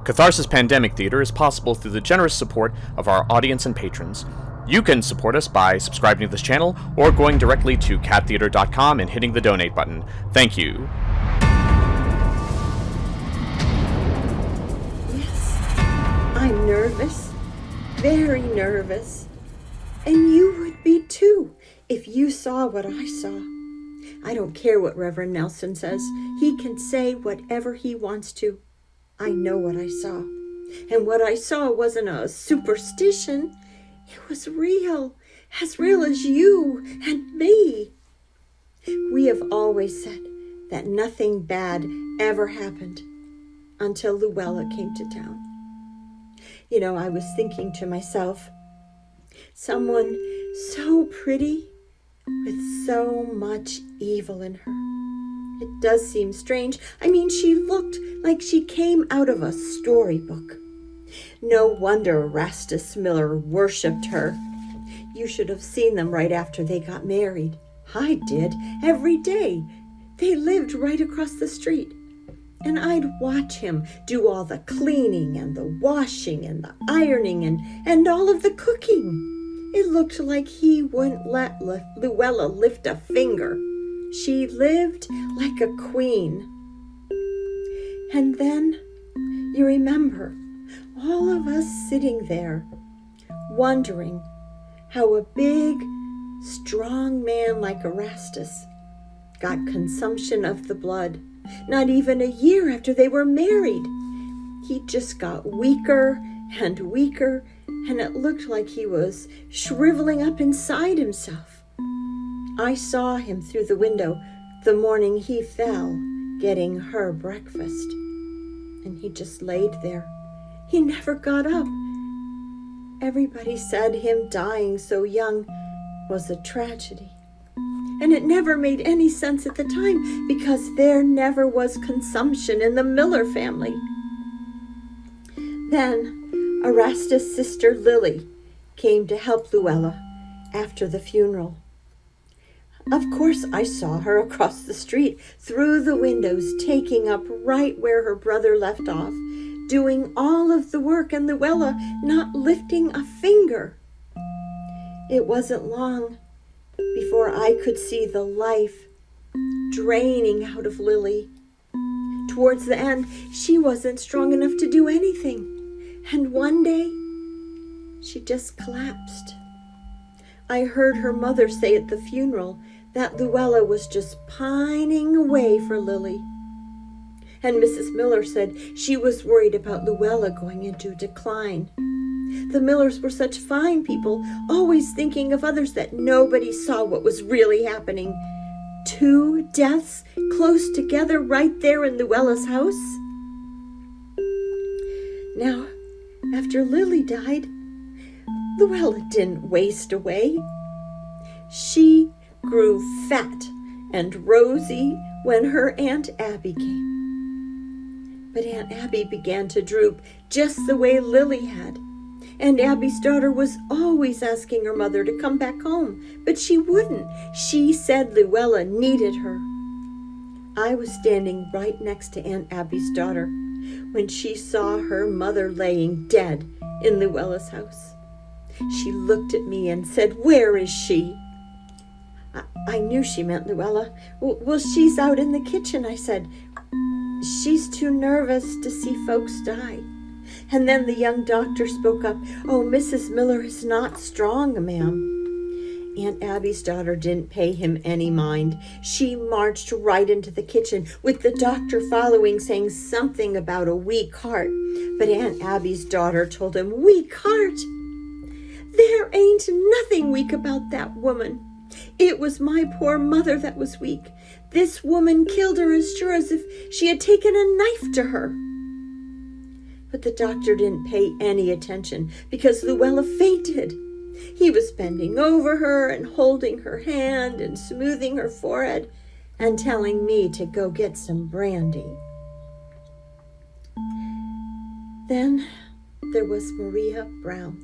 CATharsis Pandemic Theater is possible through the generous support of our audience and patrons. You can support us by subscribing to this channel or going directly to cattheater.com and hitting the donate button. Thank you. Yes, I'm nervous, very nervous. And you would be too if you saw what I saw. I don't care what Reverend Nelson says. He can say whatever he wants to. I know what I saw. And what I saw wasn't a superstition. It was real as you and me. We have always said that nothing bad ever happened until Luella came to town. You know, I was thinking to myself, someone so pretty with so much evil in her. It does seem strange. I mean, she looked like she came out of a storybook. No wonder Erastus Miller worshipped her. You should have seen them right after they got married. I did, every day. They lived right across the street. And I'd watch him do all the cleaning and the washing and the ironing and all of the cooking. It looked like he wouldn't let Luella lift a finger. She lived like a queen. And then, you remember, all of us sitting there, wondering how a big, strong man like Erastus got consumption of the blood, not even a year after they were married. He just got weaker and weaker, and it looked like he was shriveling up inside himself. I saw him through the window the morning he fell getting her breakfast, and he just laid there. He never got up. Everybody said him dying so young was a tragedy. And it never made any sense at the time because there never was consumption in the Miller family. Then Erastus' sister Lily came to help Luella after the funeral. Of course, I saw her across the street through the windows, taking up right where her brother left off, doing all of the work, and Luella not lifting a finger. It wasn't long before I could see the life draining out of Lily. Towards the end, she wasn't strong enough to do anything. And one day, she just collapsed. I heard her mother say at the funeral that Luella was just pining away for Lily. And Mrs. Miller said she was worried about Luella going into decline. The Millers were such fine people, always thinking of others, that nobody saw what was really happening. 2 deaths close together right there in Luella's house. Now, after Lily died, Luella didn't waste away. She grew fat and rosy when her Aunt Abby came. But Aunt Abby began to droop just the way Lily had. And Abby's daughter was always asking her mother to come back home, but she wouldn't. She said Luella needed her. I was standing right next to Aunt Abby's daughter when she saw her mother laying dead in Luella's house. She looked at me and said, "Where is she?" I knew she meant Luella. "Well, she's out in the kitchen," I said. "She's too nervous to see folks die." And then the young doctor spoke up. "Oh, Mrs. Miller is not strong, ma'am." Aunt Abby's daughter didn't pay him any mind. She marched right into the kitchen with the doctor following, saying something about a weak heart. But Aunt Abby's daughter told him, "Weak heart? There ain't nothing weak about that woman. It was my poor mother that was weak. This woman killed her as sure as if she had taken a knife to her." But the doctor didn't pay any attention because Luella fainted. He was bending over her and holding her hand and smoothing her forehead and telling me to go get some brandy. Then there was Maria Brown.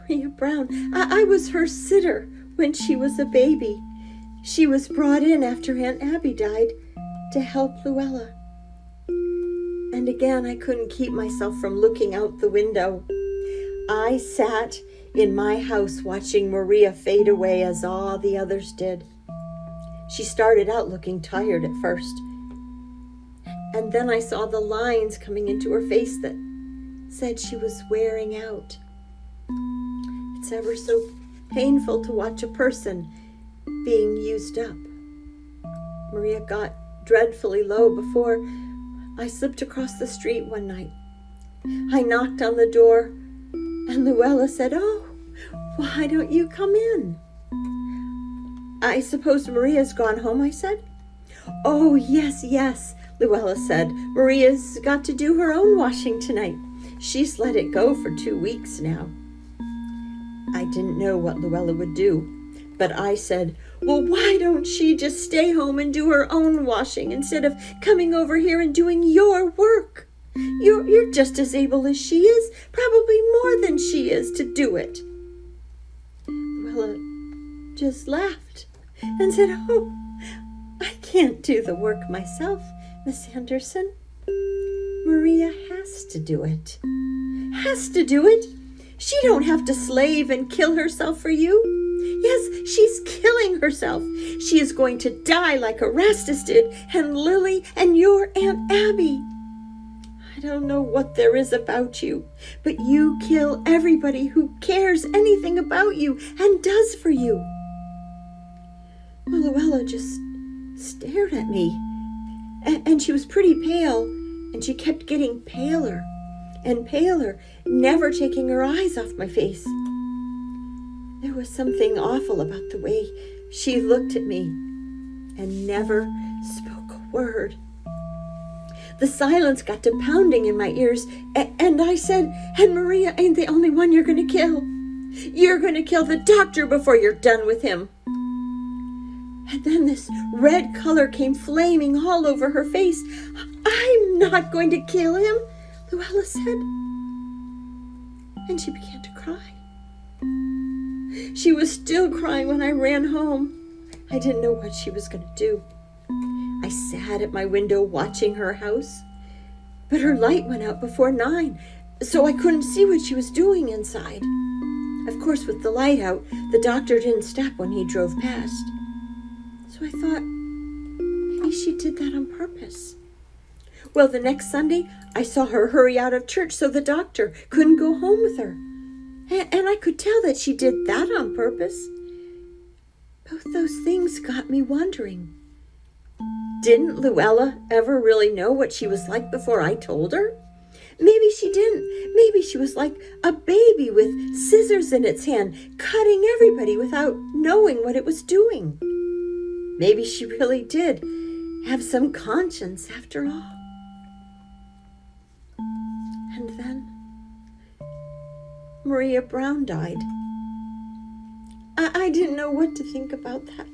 Maria Brown. I was her sitter when she was a baby. She was brought in after Aunt Abby died to help Luella. And again, I couldn't keep myself from looking out the window. I sat in my house watching Maria fade away as all the others did. She started out looking tired at first. And then I saw the lines coming into her face that said she was wearing out. It's ever so painful to watch a person being used up. Maria got dreadfully low before I slipped across the street one night. I knocked on the door, and Luella said, "Oh, why don't you come in?" "I suppose Maria's gone home," I said. "Oh, yes," Luella said. "Maria's got to do her own washing tonight. She's let it go for 2 weeks now." I didn't know what Luella would do, but I said, "Well, why don't she just stay home and do her own washing instead of coming over here and doing your work? You're just as able as she is, probably more than she is, to do it." Luella just laughed and said, "Oh, I can't do the work myself, Miss Anderson. Maria has to do it." "Has to do it? She don't have to slave and kill herself for you." "Yes, she's killing herself. She is going to die like Erastus did, and Lily, and your Aunt Abby. I don't know what there is about you, but you kill everybody who cares anything about you and does for you." Well, Luella just stared at me, and she was pretty pale, and she kept getting paler and paler, never taking her eyes off my face. There was something awful about the way she looked at me and never spoke a word. The silence got to pounding in my ears, and I said, "And Maria ain't the only one you're going to kill. You're going to kill the doctor before you're done with him." And then this red color came flaming all over her face. "I'm not going to kill him," Luella said. And she began to cry. She was still crying when I ran home. I didn't know what she was going to do. I sat at my window watching her house, but her light went out before 9, so I couldn't see what she was doing inside. Of course, with the light out, the doctor didn't stop when he drove past. So I thought, maybe she did that on purpose. Well, the next Sunday, I saw her hurry out of church so the doctor couldn't go home with her. And I could tell that she did that on purpose. Both those things got me wondering. Didn't Luella ever really know what she was like before I told her? Maybe she didn't. Maybe she was like a baby with scissors in its hand, cutting everybody without knowing what it was doing. Maybe she really did have some conscience after all. And then Maria Brown died. I didn't know what to think about that.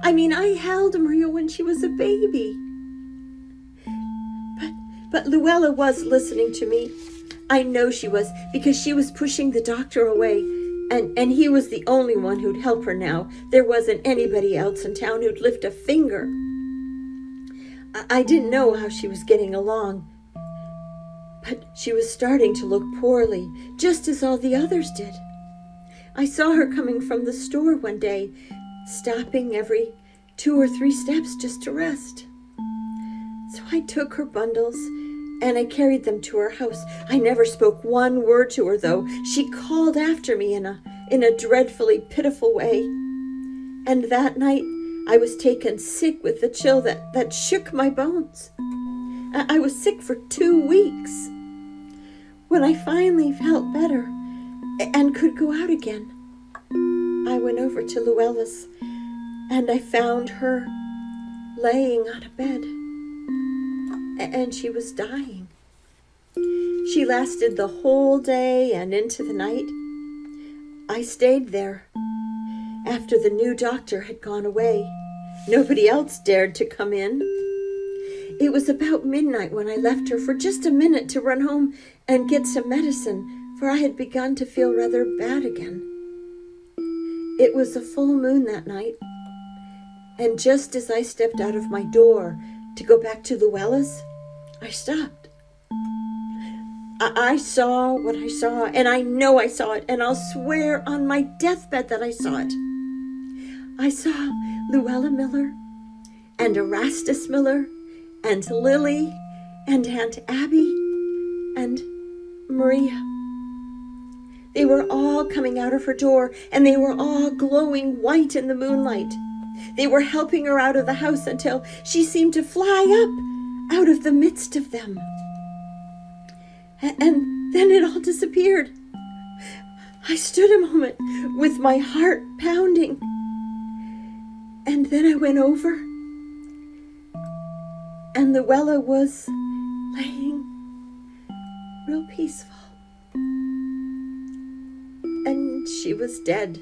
I mean, I held Maria when she was a baby. But Luella was listening to me. I know she was, because she was pushing the doctor away, and he was the only one who'd help her now. There wasn't anybody else in town who'd lift a finger. I didn't know how she was getting along, but she was starting to look poorly, just as all the others did. I saw her coming from the store one day, stopping every 2 or 3 steps just to rest. So I took her bundles and I carried them to her house. I never spoke one word to her, though. She called after me in a dreadfully pitiful way. And that night I was taken sick with the chill that shook my bones. I was sick for 2 weeks. When I finally felt better and could go out again, I went over to Luella's and I found her laying on a bed, and she was dying. She lasted the whole day and into the night. I stayed there after the new doctor had gone away. Nobody else dared to come in. It was about midnight when I left her for just a minute to run home and get some medicine, for I had begun to feel rather bad again. It was a full moon that night, and just as I stepped out of my door to go back to Luella's, I stopped. I saw what I saw, and I know I saw it, and I'll swear on my deathbed that I saw it. I saw Luella Miller, and Erastus Miller, and Lily, and Aunt Abby, and Maria. They were all coming out of her door, and they were all glowing white in the moonlight. They were helping her out of the house until she seemed to fly up out of the midst of them. And then it all disappeared. I stood a moment with my heart pounding. And then I went over, and Luella was laying real peaceful. And she was dead.